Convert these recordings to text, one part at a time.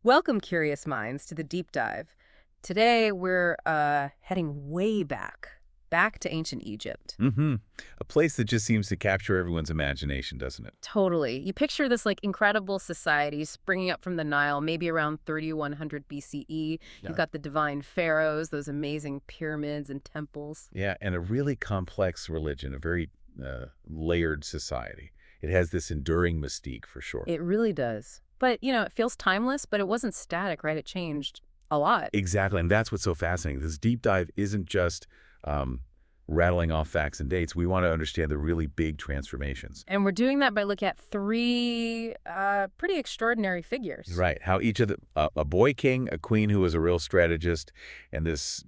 Welcome, curious minds, to the deep dive. Today, we're heading way back to ancient Egypt. Mm-hmm. A place that just seems to capture everyone's imagination, doesn't it? Totally. You picture this incredible society springing up from the Nile, maybe around 3100 BCE. Yeah. You've got the divine pharaohs, those amazing pyramids and temples. Yeah, and a really complex religion, a very layered society. It has this enduring mystique for sure. It really does. But, it feels timeless, but it wasn't static, right? It changed a lot. Exactly, and that's what's so fascinating. This deep dive isn't just rattling off facts and dates. We want to understand the really big transformations. And we're doing that by looking at three pretty extraordinary figures. Right, how each of a boy king, a queen who was a real strategist, and this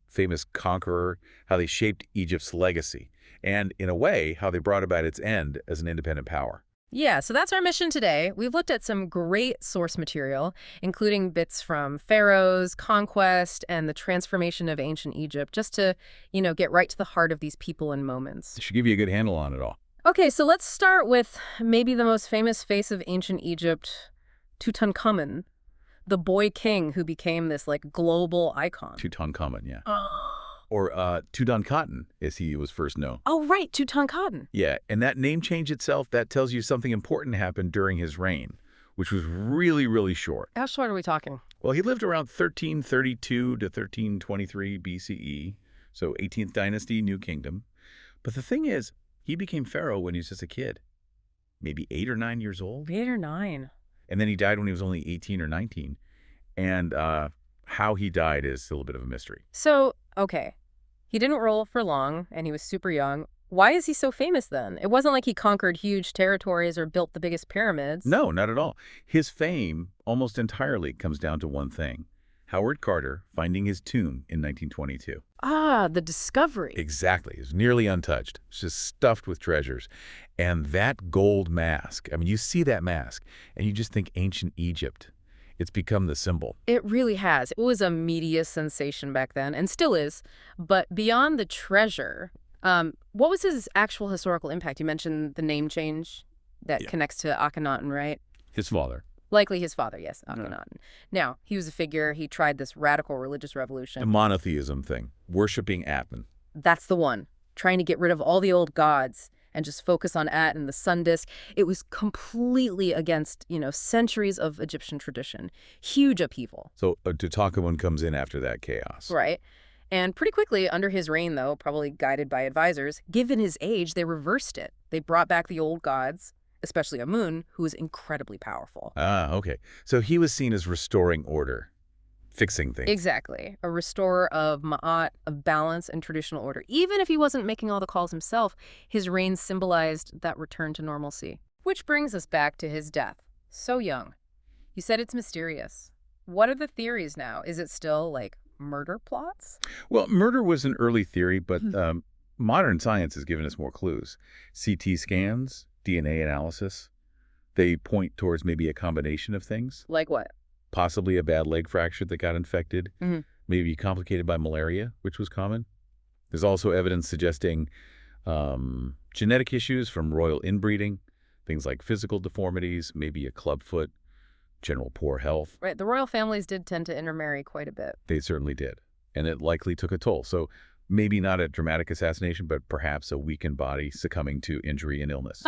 famous conqueror, how they shaped Egypt's legacy. And in a way, how they brought about its end as an independent power. Yeah, so that's our mission today. We've looked at some great source material, including bits from pharaohs, conquest, and the transformation of ancient Egypt, just to, get right to the heart of these people and moments. It should give you a good handle on it all. Okay, so let's start with maybe the most famous face of ancient Egypt, Tutankhamun, the boy king who became this, global icon. Tutankhamun, yeah. Or Tutankhamun, as he was first known. Oh, right, Tutankhamun. Yeah, and that name change itself, that tells you something important happened during his reign, which was really, really short. How short are we talking? Well, he lived around 1332 to 1323 BCE, so 18th dynasty, New Kingdom. But the thing is, he became pharaoh when he was just a kid, maybe 8 or 9 years old. 8 or 9. And then he died when he was only 18 or 19. And how he died is still a bit of a mystery. So, okay. He didn't rule for long, and he was super young. Why is he so famous then? It wasn't like he conquered huge territories or built the biggest pyramids. No, not at all. His fame almost entirely comes down to one thing. Howard Carter finding his tomb in 1922. Ah, the discovery. Exactly. It was nearly untouched. It's just stuffed with treasures. And that gold mask, I mean, you see that mask, and you just think ancient Egypt. It's become the symbol. It really has. It was a media sensation back then, and still is. But beyond the treasure, what was his actual historical impact? You mentioned the name change that connects to Akhenaten, right? His father. Likely his father, yes, Akhenaten. Now, he was a figure. He tried this radical religious revolution. The monotheism thing, worshipping Aten. That's the one. Trying to get rid of all the old gods and just focus on At and the sun disk. It was completely against, centuries of Egyptian tradition. Huge upheaval. So Tutankhamun comes in after that chaos. Right. And pretty quickly, under his reign, though, probably guided by advisors, given his age, they reversed it. They brought back the old gods, especially Amun, who was incredibly powerful. Ah, okay. So he was seen as restoring order, fixing things. Exactly. A restorer of ma'at, of balance and traditional order. Even if he wasn't making all the calls himself, his reign symbolized that return to normalcy. Which brings us back to his death. So young. You said it's mysterious. What are the theories now? Is it still, murder plots? Well, murder was an early theory, but modern science has given us more clues. CT scans, DNA analysis, they point towards maybe a combination of things. Like what? Possibly a bad leg fracture that got infected, maybe complicated by malaria, which was common. There's also evidence suggesting genetic issues from royal inbreeding, things like physical deformities, maybe a clubfoot, general poor health. Right, the royal families did tend to intermarry quite a bit. They certainly did, and it likely took a toll. So maybe not a dramatic assassination, but perhaps a weakened body succumbing to injury and illness.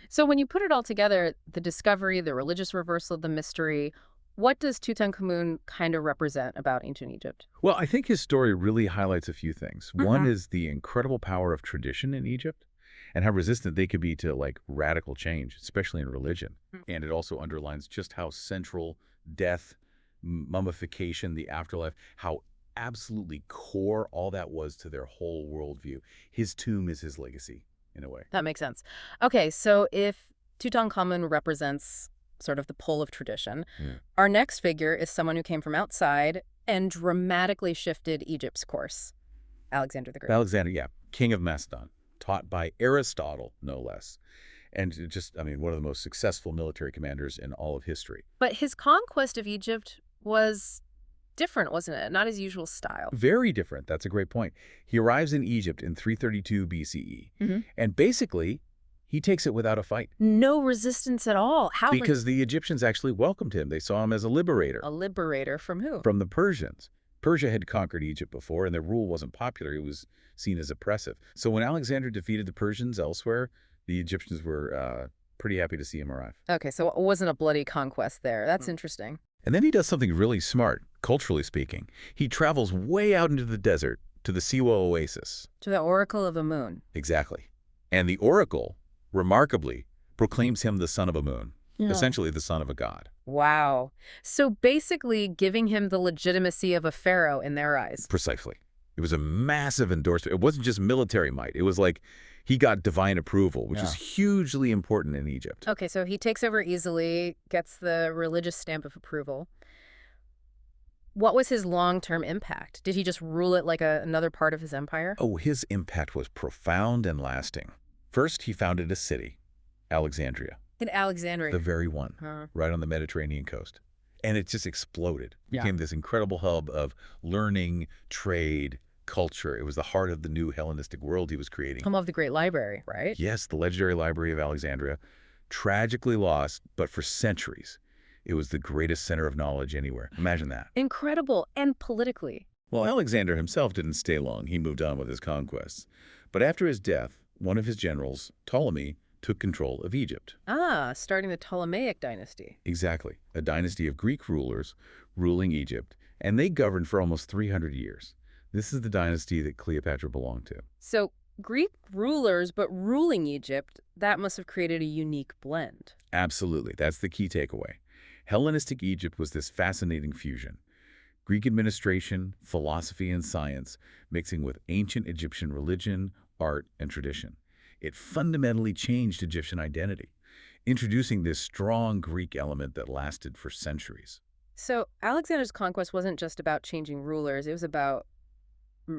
So when you put it all together, the discovery, the religious reversal, the mystery, what does Tutankhamun kind of represent about ancient Egypt? Well, I think his story really highlights a few things. One is the incredible power of tradition in Egypt and how resistant they could be to radical change, especially in religion. And it also underlines just how central death, mummification, the afterlife, how absolutely core all that was to their whole worldview. His tomb is his legacy, in a way. That makes sense. Okay, so if Tutankhamun represents sort of the pull of tradition, our next figure is someone who came from outside and dramatically shifted Egypt's course. Alexander the Great. Alexander, yeah, king of Macedon, taught by Aristotle, no less. And one of the most successful military commanders in all of history. But his conquest of Egypt was different, wasn't it? Not his usual style. Very different. That's a great point. He arrives in Egypt in 332 BCE. And basically, He takes it without a fight. No resistance at all. How? Because the Egyptians actually welcomed him. They saw him as a liberator. A liberator from who? From the Persians. Persia had conquered Egypt before, and their rule wasn't popular. It was seen as oppressive. So when Alexander defeated the Persians elsewhere, the Egyptians were pretty happy to see him arrive. Okay, so it wasn't a bloody conquest there. That's interesting. And then he does something really smart, culturally speaking. He travels way out into the desert to the Siwa Oasis. To the Oracle of Amun. Exactly. And the oracle, remarkably, proclaims him the son of Amun, essentially the son of a god. Wow. So basically giving him the legitimacy of a pharaoh in their eyes. Precisely. It was a massive endorsement. It wasn't just military might. It was like he got divine approval, which is hugely important in Egypt. Okay, so he takes over easily, gets the religious stamp of approval. What was his long-term impact? Did he just rule it like another part of his empire? Oh, his impact was profound and lasting. First, he founded a city, Alexandria. In Alexandria. The very one, right on the Mediterranean coast. And it just exploded. Became this incredible hub of learning, trade, culture. It was the heart of the new Hellenistic world he was creating. Home of the Great Library, right? Yes, the legendary Library of Alexandria. Tragically lost, but for centuries, it was the greatest center of knowledge anywhere. Imagine that. Incredible. And politically. Well, Alexander himself didn't stay long. He moved on with his conquests. But after his death, one of his generals, Ptolemy, took control of Egypt. Ah, starting the Ptolemaic dynasty. Exactly. A dynasty of Greek rulers ruling Egypt, and they governed for almost 300 years. This is the dynasty that Cleopatra belonged to. So Greek rulers, but ruling Egypt, that must have created a unique blend. Absolutely. That's the key takeaway. Hellenistic Egypt was this fascinating fusion. Greek administration, philosophy, and science mixing with ancient Egyptian religion, art, and tradition. It fundamentally changed Egyptian identity, introducing this strong Greek element that lasted for centuries. So Alexander's conquest wasn't just about changing rulers. It was about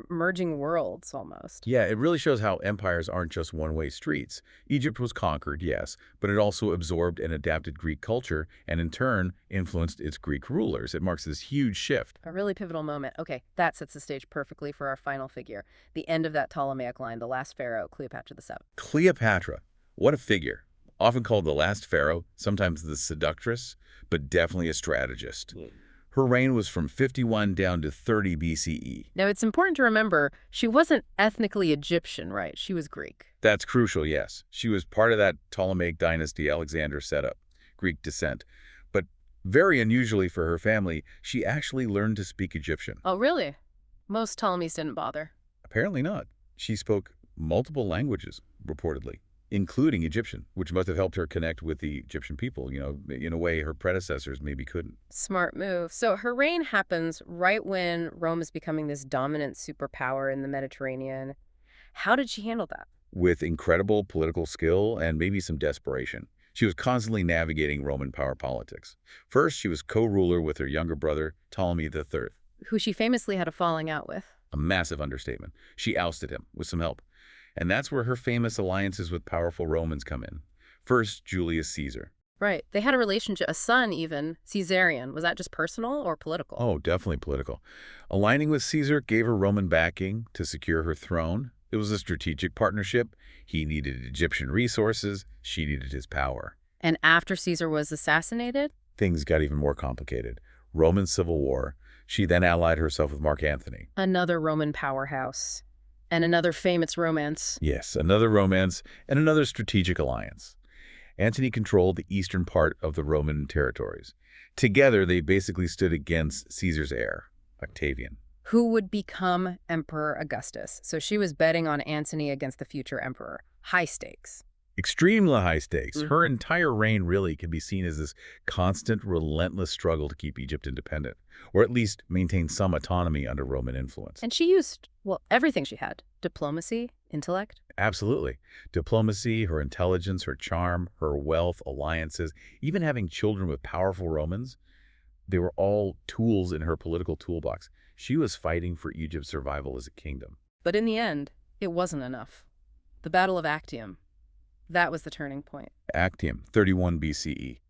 merging worlds almost. Yeah, it really shows how empires aren't just one-way streets. Egypt was conquered, yes, but it also absorbed and adapted Greek culture and in turn influenced its Greek rulers. It marks this huge shift. A really pivotal moment. Okay, that sets the stage perfectly for our final figure. The end of that Ptolemaic line, the last pharaoh, Cleopatra VII. Cleopatra, what a figure. Often called the last pharaoh, sometimes the seductress, but definitely a strategist. Her reign was from 51 down to 30 BCE. Now, it's important to remember, she wasn't ethnically Egyptian, right? She was Greek. That's crucial, yes. She was part of that Ptolemaic dynasty Alexander set up, Greek descent. But very unusually for her family, she actually learned to speak Egyptian. Oh, really? Most Ptolemies didn't bother. Apparently not. She spoke multiple languages, reportedly, including Egyptian, which must have helped her connect with the Egyptian people, in a way her predecessors maybe couldn't. Smart move. So her reign happens right when Rome is becoming this dominant superpower in the Mediterranean. How did she handle that? With incredible political skill and maybe some desperation. She was constantly navigating Roman power politics. First, she was co-ruler with her younger brother, Ptolemy III. Who she famously had a falling out with. A massive understatement. She ousted him with some help. And that's where her famous alliances with powerful Romans come in. First, Julius Caesar. Right. They had a relationship, a son even, Caesarion. Was that just personal or political? Oh, definitely political. Aligning with Caesar gave her Roman backing to secure her throne. It was a strategic partnership. He needed Egyptian resources. She needed his power. And after Caesar was assassinated? Things got even more complicated. Roman civil war. She then allied herself with Mark Antony. Another Roman powerhouse. And another famous romance. Yes, another romance and another strategic alliance. Antony controlled the eastern part of the Roman territories. Together, they basically stood against Caesar's heir, Octavian. Who would become Emperor Augustus. So she was betting on Antony against the future emperor. High stakes. Extremely high stakes. Her entire reign really can be seen as this constant, relentless struggle to keep Egypt independent, or at least maintain some autonomy under Roman influence. And she used, well, everything she had. Diplomacy, intellect. Absolutely. Diplomacy, her intelligence, her charm, her wealth, alliances, even having children with powerful Romans, they were all tools in her political toolbox. She was fighting for Egypt's survival as a kingdom. But in the end, it wasn't enough. The Battle of Actium. That was the turning point. Actium, 31 BCE.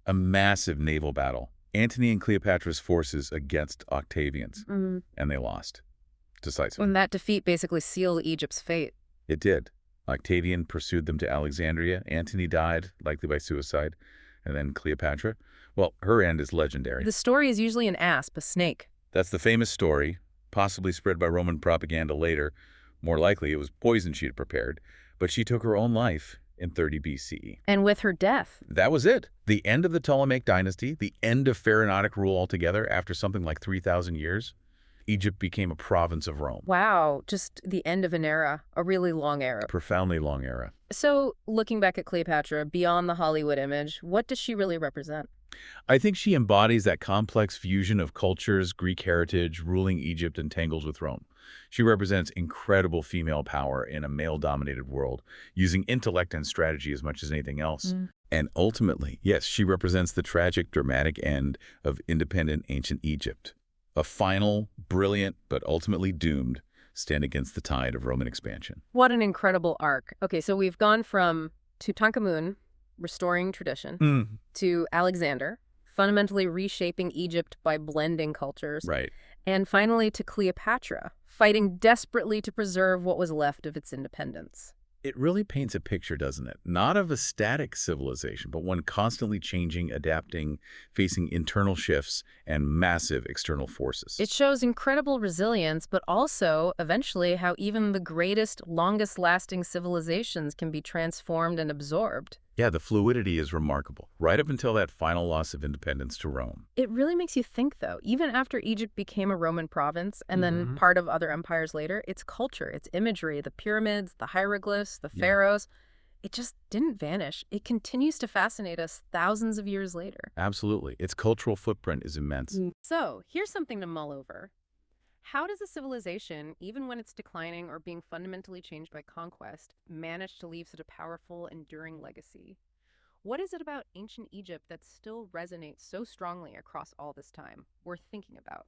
A massive naval battle. Antony and Cleopatra's forces against Octavian's. And they lost. Decisively. When that defeat basically sealed Egypt's fate. It did. Octavian pursued them to Alexandria. Antony died, likely by suicide. And then Cleopatra, well, her end is legendary. The story is usually an asp, a snake. That's the famous story, possibly spread by Roman propaganda later. More likely, it was poison she had prepared. But she took her own life in 30 BCE. And with her death. That was it. The end of the Ptolemaic dynasty, the end of pharaonic rule altogether after something like 3,000 years. Egypt became a province of Rome. Wow, just the end of an era, a really long era. Profoundly long era. So, looking back at Cleopatra, beyond the Hollywood image, what does she really represent? I think she embodies that complex fusion of cultures, Greek heritage, ruling Egypt entangled with Rome. She represents incredible female power in a male-dominated world, using intellect and strategy as much as anything else. And ultimately, yes, she represents the tragic, dramatic end of independent ancient Egypt. A final, brilliant, but ultimately doomed stand against the tide of Roman expansion. What an incredible arc. Okay, so we've gone from Tutankhamun, restoring tradition, to Alexander, fundamentally reshaping Egypt by blending cultures, Right. and finally to Cleopatra, fighting desperately to preserve what was left of its independence. It really paints a picture, doesn't it? Not of a static civilization, but one constantly changing, adapting, facing internal shifts and massive external forces. It shows incredible resilience, but also, eventually, how even the greatest, longest-lasting civilizations can be transformed and absorbed. Yeah, the fluidity is remarkable, right up until that final loss of independence to Rome. It really makes you think, though, even after Egypt became a Roman province and then part of other empires later, its culture, its imagery, the pyramids, the hieroglyphs, the pharaohs, it just didn't vanish. It continues to fascinate us thousands of years later. Absolutely. Its cultural footprint is immense. So, here's something to mull over. How does a civilization, even when it's declining or being fundamentally changed by conquest, manage to leave such a powerful, enduring legacy? What is it about ancient Egypt that still resonates so strongly across all this time? Worth thinking about.